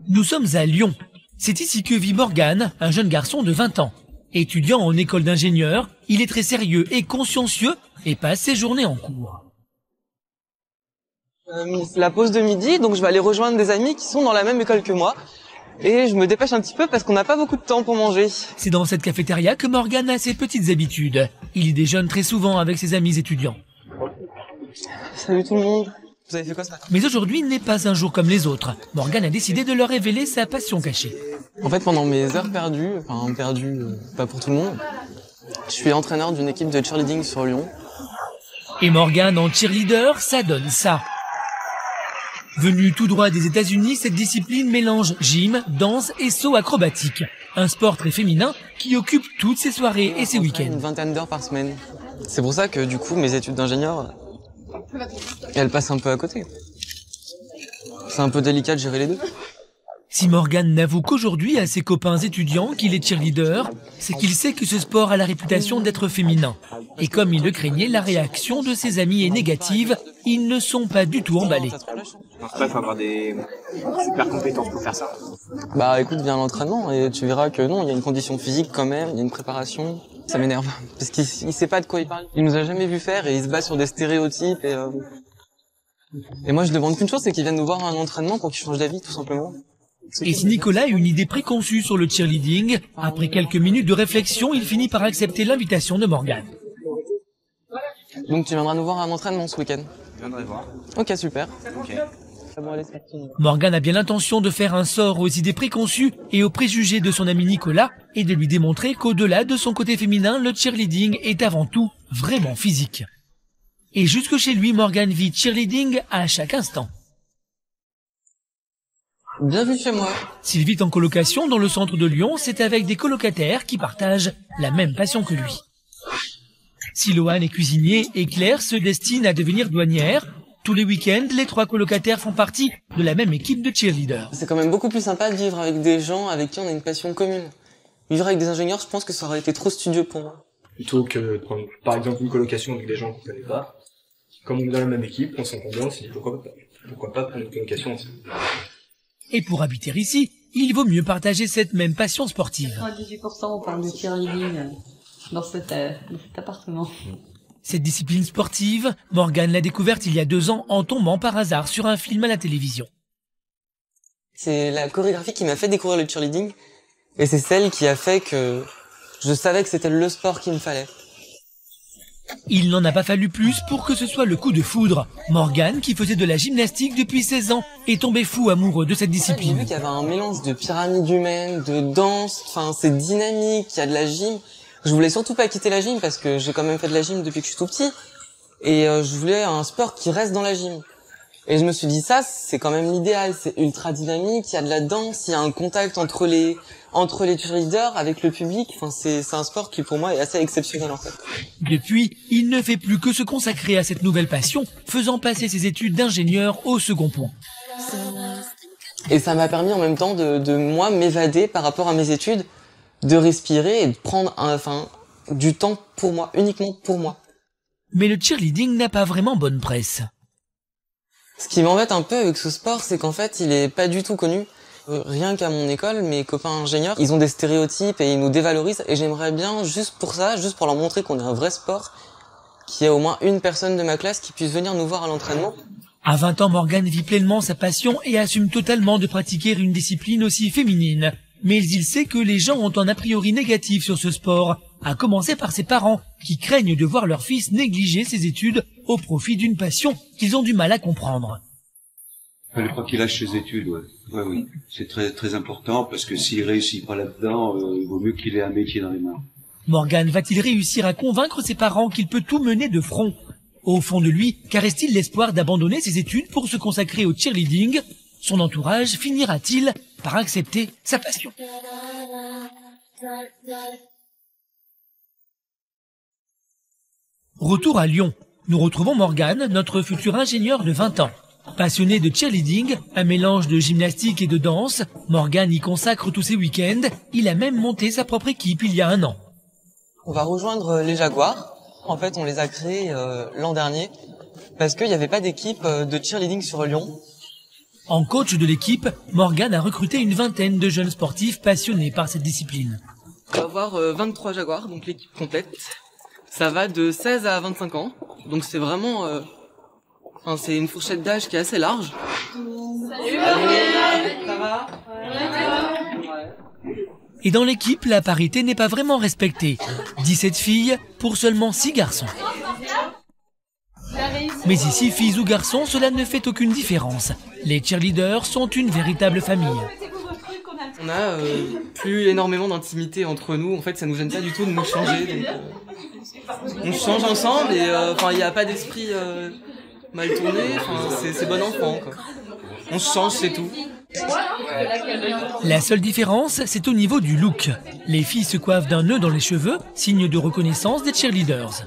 Nous sommes à Lyon. C'est ici que vit Morgan, un jeune garçon de 20 ans. Étudiant en école d'ingénieur, il est très sérieux et consciencieux et passe ses journées en cours. C'est la pause de midi, donc je vais aller rejoindre des amis qui sont dans la même école que moi. Et je me dépêche un petit peu parce qu'on n'a pas beaucoup de temps pour manger. C'est dans cette cafétéria que Morgan a ses petites habitudes. Il y déjeune très souvent avec ses amis étudiants. Salut tout le monde. Vous avez fait quoi ce matin? Mais aujourd'hui n'est pas un jour comme les autres. Morgan a décidé de leur révéler sa passion cachée. En fait, pendant mes heures perdues, pas pour tout le monde, je suis entraîneur d'une équipe de cheerleading sur Lyon. Et Morgan en cheerleader, ça donne ça. Venue tout droit des États-Unis, cette discipline mélange gym, danse et saut acrobatique. Un sport très féminin qui occupe toutes ses soirées et ses week-ends. Une 20aine d'heures par semaine. C'est pour ça que du coup, mes études d'ingénieur, elles passent un peu à côté. C'est un peu délicat de gérer les deux. Si Morgan n'avoue qu'aujourd'hui à ses copains étudiants qu'il est cheerleader, c'est qu'il sait que ce sport a la réputation d'être féminin. Et comme il le craignait, la réaction de ses amis est négative, ils ne sont pas du tout emballés. Je pense pas qu'il faut avoir des super compétences pour faire ça. Bah écoute, viens à l'entraînement et tu verras que non, il y a une condition physique quand même, il y a une préparation. Ça m'énerve, parce qu'il sait pas de quoi il parle. Il nous a jamais vu faire et il se base sur des stéréotypes et moi je demande qu'une chose, c'est qu'il vienne nous voir à un entraînement pour qu'il change d'avis, tout simplement. Et si Nicolas a une idée préconçue sur le cheerleading, après quelques minutes de réflexion, il finit par accepter l'invitation de Morgan. Donc tu viendras nous voir à un entraînement ce week-end? Je viendrai voir. Ok, super. Ok. Morgan a bien l'intention de faire un sort aux idées préconçues et aux préjugés de son ami Nicolas et de lui démontrer qu'au-delà de son côté féminin, le cheerleading est avant tout vraiment physique. Et jusque chez lui, Morgan vit cheerleading à chaque instant. Bienvenue chez moi. S'il vit en colocation dans le centre de Lyon, c'est avec des colocataires qui partagent la même passion que lui. Si Lohan est cuisinier et Claire se destine à devenir douanière, tous les week-ends, les trois colocataires font partie de la même équipe de cheerleaders. C'est quand même beaucoup plus sympa de vivre avec des gens avec qui on a une passion commune. Vivre avec des ingénieurs, je pense que ça aurait été trop studieux pour moi. Plutôt que de prendre, par exemple, une colocation avec des gens qu'on connaît pas. Comme on est dans la même équipe, on s'entend bien, on s'est dit pourquoi pas prendre une colocation ensemble. Et pour habiter ici, il vaut mieux partager cette même passion sportive. 98% on parle de cheerleading dans cet appartement. Cette discipline sportive, Morgan l'a découverte il y a 2 ans en tombant par hasard sur un film à la télévision. C'est la chorégraphie qui m'a fait découvrir le cheerleading et c'est celle qui a fait que je savais que c'était le sport qu'il me fallait. Il n'en a pas fallu plus pour que ce soit le coup de foudre. Morgan, qui faisait de la gymnastique depuis 16 ans, est tombé fou amoureux de cette J'ai discipline. vu qu'il y avait un mélange de pyramide humaine, de danse, enfin c'est dynamique, il y a de la gym. Je voulais surtout pas quitter la gym parce que j'ai quand même fait de la gym depuis que je suis tout petit et je voulais un sport qui reste dans la gym. Et je me suis dit ça, c'est quand même l'idéal, c'est ultra dynamique, il y a de la danse, il y a un contact entre les cheerleaders avec le public, enfin c'est un sport qui pour moi est assez exceptionnel en fait. Depuis, il ne fait plus que se consacrer à cette nouvelle passion, faisant passer ses études d'ingénieur au second plan. Et ça m'a permis en même temps de moi m'évader par rapport à mes études, de respirer et de prendre du temps pour moi, uniquement pour moi. Mais le cheerleading n'a pas vraiment bonne presse. Ce qui m'embête un peu avec ce sport, c'est qu'en fait, il est pas du tout connu. Rien qu'à mon école, mes copains ingénieurs, ils ont des stéréotypes et ils nous dévalorisent. Et j'aimerais bien, juste pour leur montrer qu'on est un vrai sport, qu'il y ait au moins une personne de ma classe qui puisse venir nous voir à l'entraînement. À 20 ans, Morgan vit pleinement sa passion et assume totalement de pratiquer une discipline aussi féminine. Mais il sait que les gens ont un a priori négatif sur ce sport, à commencer par ses parents, qui craignent de voir leur fils négliger ses études au profit d'une passion qu'ils ont du mal à comprendre. Il ne faut pas qu'il lâche ses études, ouais. Oui. C'est très, très important, parce que s'il réussit pas là-dedans, il vaut mieux qu'il ait un métier dans les mains. Morgan va-t-il réussir à convaincre ses parents qu'il peut tout mener de front? Au fond de lui, caresse-t-il l'espoir d'abandonner ses études pour se consacrer au cheerleading? Son entourage finira-t-il par accepter sa passion? Retour à Lyon. Nous retrouvons Morgan, notre futur ingénieur de 20 ans. Passionné de cheerleading, un mélange de gymnastique et de danse, Morgan y consacre tous ses week-ends. Il a même monté sa propre équipe il y a 1 an. On va rejoindre les Jaguars. En fait, on les a créés l'an dernier parce qu'il n'y avait pas d'équipe de cheerleading sur Lyon. En coach de l'équipe, Morgane a recruté une vingtaine de jeunes sportifs passionnés par cette discipline. On va avoir 23 jaguars, donc l'équipe complète. Ça va de 16 à 25 ans, donc c'est vraiment... c'est une fourchette d'âge qui est assez large. Salut, ça va? Et dans l'équipe, la parité n'est pas vraiment respectée. 17 filles pour seulement 6 garçons. Mais ici, filles ou garçons, cela ne fait aucune différence. Les cheerleaders sont une véritable famille. On a plus énormément d'intimité entre nous. En fait, ça nous gêne pas du tout de nous changer. Donc, on change ensemble et il n'y a pas d'esprit mal tourné. C'est bon enfant, quoi. On se change, c'est tout. La seule différence, c'est au niveau du look. Les filles se coiffent d'un nœud dans les cheveux, signe de reconnaissance des cheerleaders.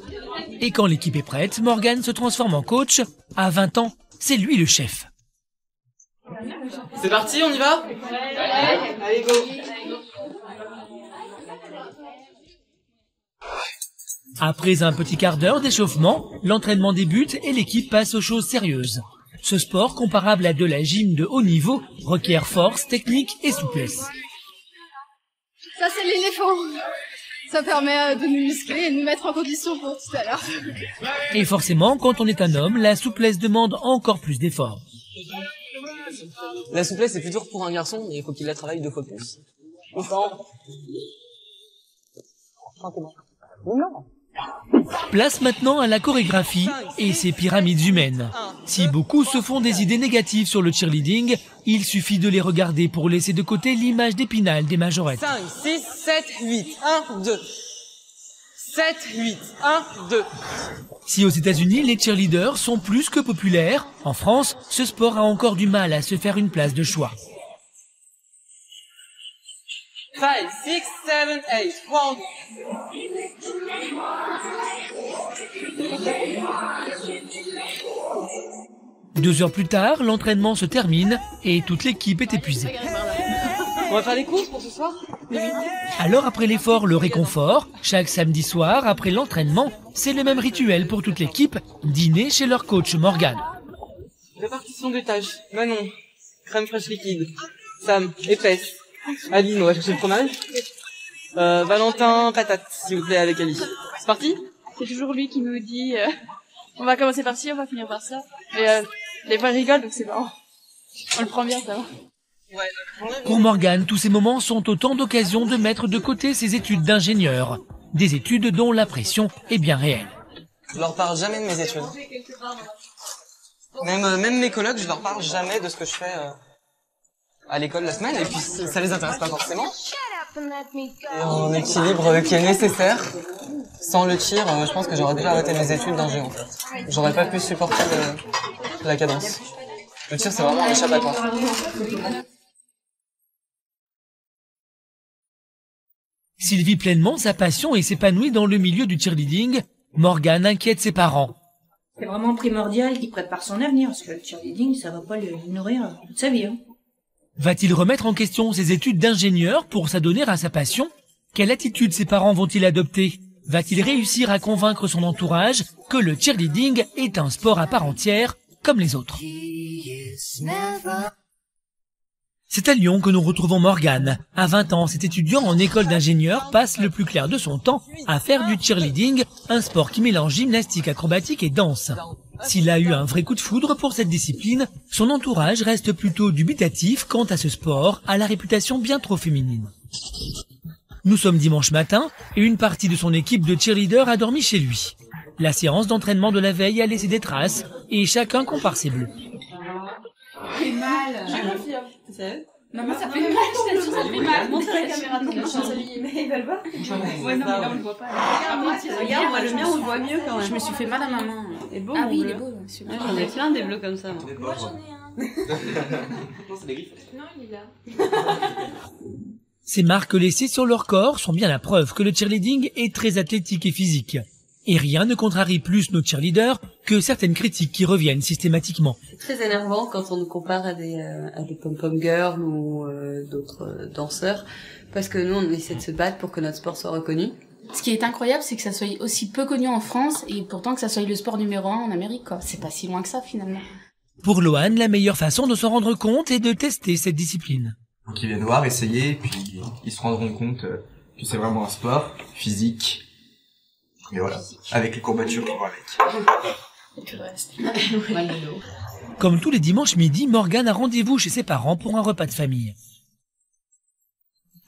Et quand l'équipe est prête, Morgane se transforme en coach. À 20 ans, c'est lui le chef. C'est parti, on y va? Allez, go! Après un petit quart d'heure d'échauffement, l'entraînement débute et l'équipe passe aux choses sérieuses. Ce sport, comparable à de la gym de haut niveau, requiert force, technique et souplesse. Ça, c'est l'éléphant. Ça permet de nous muscler et de nous mettre en condition pour tout à l'heure. Et forcément, quand on est un homme, la souplesse demande encore plus d'efforts. La souplesse, c'est plus dur pour un garçon, mais il faut qu'il la travaille 2 fois plus. Place maintenant à la chorégraphie et ses pyramides humaines. Si beaucoup se font des idées négatives sur le cheerleading, il suffit de les regarder pour laisser de côté l'image d'Épinal des majorettes. 5, 6, 7, 8, 1, 2. 7, 8, 1, 2. Si aux États-Unis, les cheerleaders sont plus que populaires, en France, ce sport a encore du mal à se faire une place de choix. 5, 6, 7, 8, 1. 2 heures plus tard, l'entraînement se termine et toute l'équipe est épuisée. On va faire les courses pour ce soir? Alors après l'effort, le réconfort. Chaque samedi soir, après l'entraînement, c'est le même rituel pour toute l'équipe, dîner chez leur coach Morgane. Répartition des tâches. Manon, crème fraîche liquide. Sam, épaisse. Aline, on va chercher le fromage. Valentin, patate, s'il vous plaît, avec Ali. C'est parti? C'est toujours lui qui nous dit on va commencer par ci, on va finir par ça. Et les fois, rigolent, donc c'est marrant. On le prend bien, ça va. Pour Morgane, tous ces moments sont autant d'occasions de mettre de côté ses études d'ingénieur. Des études dont la pression est bien réelle. Je leur parle jamais de mes études. Même mes colocs, je leur parle jamais de ce que je fais à l'école la semaine, et puis ça les intéresse pas forcément. Et un équilibre qui est nécessaire. Sans le tir, je pense que j'aurais déjà arrêté mes études d'ingé en fait. J'aurais pas pu supporter la cadence. Le tir, c'est vraiment un échappatoire. S'il vit pleinement sa passion et s'épanouit dans le milieu du cheerleading, Morgane inquiète ses parents. C'est vraiment primordial qu'il prépare son avenir, parce que le cheerleading, ça va pas le nourrir toute sa vie. Hein. Va-t-il remettre en question ses études d'ingénieur pour s'adonner à sa passion? Quelle attitude ses parents vont-ils adopter? Va-t-il réussir à convaincre son entourage que le cheerleading est un sport à part entière, comme les autres? C'est à Lyon que nous retrouvons Morgane. À 20 ans, cet étudiant en école d'ingénieur passe le plus clair de son temps à faire du cheerleading, un sport qui mélange gymnastique acrobatique et danse. S'il a eu un vrai coup de foudre pour cette discipline, son entourage reste plutôt dubitatif quant à ce sport à la réputation bien trop féminine. Nous sommes dimanche matin et une partie de son équipe de cheerleaders a dormi chez lui. La séance d'entraînement de la veille a laissé des traces et chacun compare ses bleus. Ça fait mal. Non, mais ça fait mal, je t'assure, ça fait mal. Montre la caméra, non, mais ils veulent voir. Ouais, non, mais là, on le voit pas. Regarde, moi, le mien, on le voit mieux quand même. Je me suis fait mal à ma main. Il est beau, ah oui, il est beau. J'en ai plein des bleus comme ça, moi. Moi, j'en ai un. Non, c'est des griffes. Non, il est là. Ces marques laissées sur leur corps sont bien la preuve que le cheerleading est très athlétique et physique. Et rien ne contrarie plus nos cheerleaders que certaines critiques qui reviennent systématiquement. C'est très énervant quand on nous compare à des pom-pom girls ou d'autres danseurs, parce que nous, on essaie de se battre pour que notre sport soit reconnu. Ce qui est incroyable, c'est que ça soit aussi peu connu en France et pourtant que ça soit le sport numéro 1 en Amérique, quoi. C'est pas si loin que ça, finalement. Pour Lohan, la meilleure façon de s'en rendre compte est de tester cette discipline. Donc ils viennent voir, essayer, puis ils se rendront compte que c'est vraiment un sport physique. Et voilà, avec les courbatures qui vont avec. Comme tous les dimanches midi, Morgane a rendez-vous chez ses parents pour un repas de famille.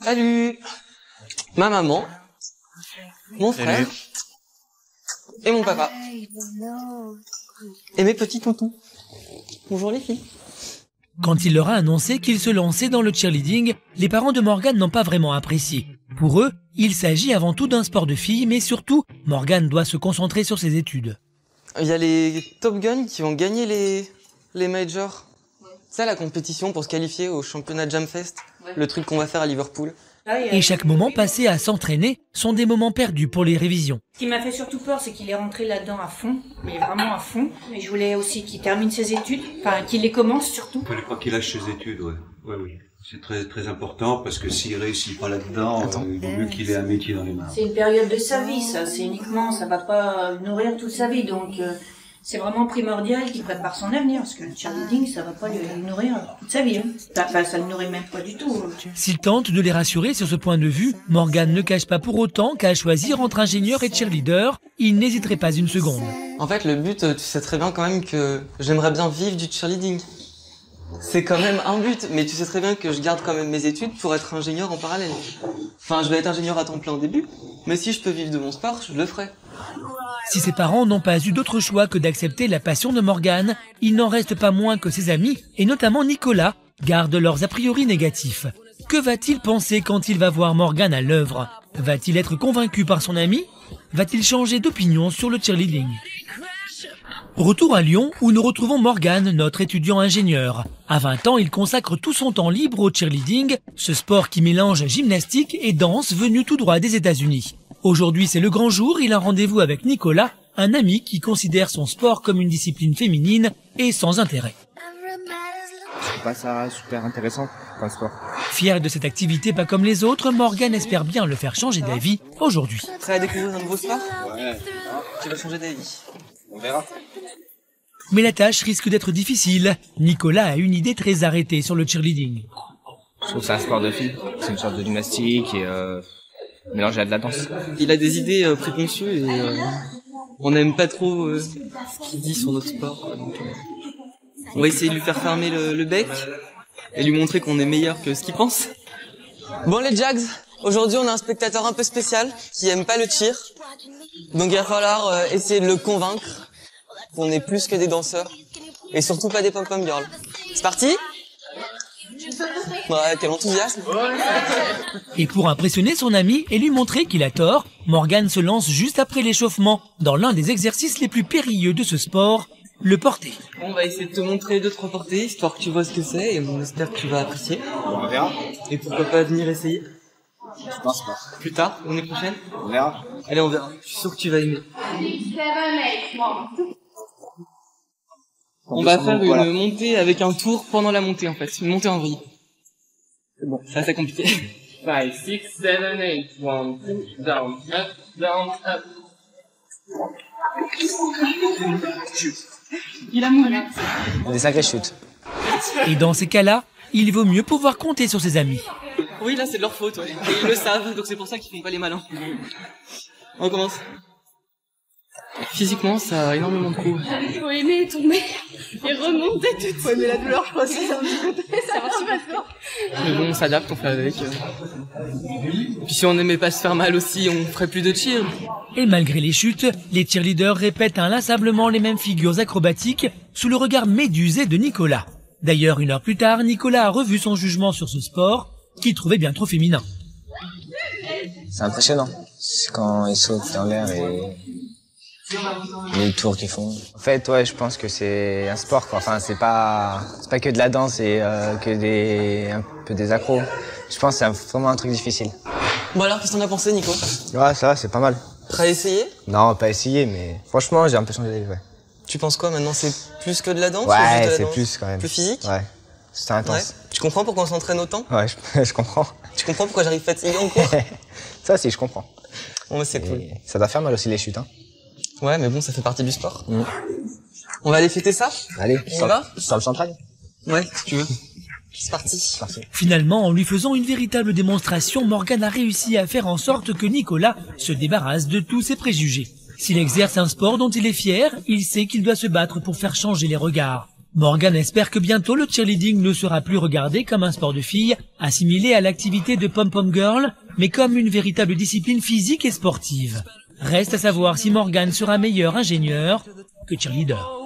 Salut. Ma maman, mon frère et mon papa. Et mes petits toutous. Bonjour les filles. Quand il leur a annoncé qu'il se lançait dans le cheerleading, les parents de Morgane n'ont pas vraiment apprécié. Pour eux, il s'agit avant tout d'un sport de filles, mais surtout, Morgane doit se concentrer sur ses études. Il y a les Top Gun qui vont gagner les majors. C'est la compétition pour se qualifier au championnat Jamfest, le truc qu'on va faire à Liverpool. Et chaque moment passé à s'entraîner sont des moments perdus pour les révisions. Ce qui m'a fait surtout peur, c'est qu'il est rentré là-dedans à fond, mais vraiment à fond. Et je voulais aussi qu'il termine ses études, enfin qu'il les commence surtout. Il fallait pas qu'il lâche ses études, ouais. Oui. C'est très très important parce que s'il réussit pas là-dedans, il vaut mieux qu'il ait un métier dans les mains. C'est une période de sa vie, ça. C'est uniquement, ça va pas nourrir toute sa vie, donc c'est vraiment primordial qu'il prépare son avenir, parce que le cheerleading, ça va pas le nourrir toute sa vie. Hein. Enfin, ça le nourrit même pas du tout. S'il tente de les rassurer sur ce point de vue, Morgane ne cache pas pour autant qu'à choisir entre ingénieur et cheerleader, il n'hésiterait pas une seconde. En fait, le but, tu sais très bien quand même que j'aimerais bien vivre du cheerleading. C'est quand même un but, mais tu sais très bien que je garde quand même mes études pour être ingénieur en parallèle. Enfin, je vais être ingénieur à temps plein au début, mais si je peux vivre de mon sport, je le ferai. Si ses parents n'ont pas eu d'autre choix que d'accepter la passion de Morgane, il n'en reste pas moins que ses amis, et notamment Nicolas, gardent leurs a priori négatifs. Que va-t-il penser quand il va voir Morgane à l'œuvre? Va-t-il être convaincu par son ami? Va-t-il changer d'opinion sur le cheerleading? Retour à Lyon, où nous retrouvons Morgane, notre étudiant ingénieur. À 20 ans, il consacre tout son temps libre au cheerleading, ce sport qui mélange gymnastique et danse venu tout droit des États-Unis. Aujourd'hui, c'est le grand jour, il a rendez-vous avec Nicolas, un ami qui considère son sport comme une discipline féminine et sans intérêt. Je trouve pas ça super intéressant comme sport. Fier de cette activité pas comme les autres, Morgane espère bien le faire changer d'avis aujourd'hui. Prêt à découvrir un nouveau sport? Ouais. Tu vas changer d'avis. On verra. Mais la tâche risque d'être difficile. Nicolas a une idée très arrêtée sur le cheerleading. Je trouve que c'est un sport de filles. C'est une sorte de gymnastique et mélangé à de la danse. Il a des idées préconçues et on n'aime pas trop ce qu'il dit sur notre sport. Quoi, donc, on va essayer de lui faire fermer le bec et lui montrer qu'on est meilleur que ce qu'il pense. Bon les Jags, aujourd'hui on a un spectateur un peu spécial qui aime pas le cheer. Donc il va falloir essayer de le convaincre qu'on est plus que des danseurs et surtout pas des pom-pom girls. C'est parti? Ouais, quel enthousiasme. Et pour impressionner son ami et lui montrer qu'il a tort, Morgane se lance juste après l'échauffement dans l'un des exercices les plus périlleux de ce sport, le porté. On va essayer de te montrer 2-3 portées, histoire que tu vois ce que c'est et on espère que tu vas apprécier. On verra. Et pourquoi pas venir essayer? Je pense pas. Plus tard, l'année prochaine? On verra. Allez, on verra. Je suis sûr que tu vas aimer. On va faire une montée avec un tour pendant la montée en fait, une montée en vrille. C'est bon, c'est assez compliqué. 5, 6, 7, 8, 1, 2, down, up. Il a mouru. Des sacrés chutes. Et dans ces cas-là, il vaut mieux pouvoir compter sur ses amis. Oui, là c'est de leur faute, ouais. Et ils le savent, donc c'est pour ça qu'ils font pas les malins. On recommence. Physiquement, ça a énormément de coups. Faut aimer tomber et remonter tout de suite. Ouais, mais la douleur, je crois que c'est un petit peu... C'est un petit peu. Mais bon, on s'adapte, on fait avec. Puis si on n'aimait pas se faire mal aussi, on ferait plus de cheer. Et malgré les chutes, les cheerleaders répètent inlassablement les mêmes figures acrobatiques sous le regard médusé de Nicolas. D'ailleurs, 1 heure plus tard, Nicolas a revu son jugement sur ce sport, qu'il trouvait bien trop féminin. C'est impressionnant. C'est quand ils sautent dans l'air et les tours qu'ils font. En fait, ouais, je pense que c'est un sport, quoi. Enfin, c'est pas que de la danse et que un peu des accros. Je pense que c'est vraiment un truc difficile. Bon alors, qu'est-ce que t'en as pensé, Nico? Ouais, ça va, c'est pas mal. T'as essayé? Non, pas essayé, mais franchement, j'ai un peu changé d'avis, ouais. Tu penses quoi maintenant? C'est plus que de la danse? Ouais, c'est plus quand même. Plus physique? Ouais, c'est intense. Ouais. Tu comprends pourquoi on s'entraîne autant? Ouais, je comprends. Tu comprends pourquoi j'arrive fatigué en cours? Ça, si, je comprends. Bon, c'est cool. Ça doit faire mal aussi les chutes, hein. Ouais, mais bon, ça fait partie du sport. On va aller fêter ça? Allez, On va? sur le central. Ouais, si tu veux. C'est parti. Finalement, en lui faisant une véritable démonstration, Morgan a réussi à faire en sorte que Nicolas se débarrasse de tous ses préjugés. S'il exerce un sport dont il est fier, il sait qu'il doit se battre pour faire changer les regards. Morgan espère que bientôt le cheerleading ne sera plus regardé comme un sport de filles, assimilé à l'activité de pom-pom girl, mais comme une véritable discipline physique et sportive. Reste à savoir si Morgan sera meilleur ingénieur que cheerleader.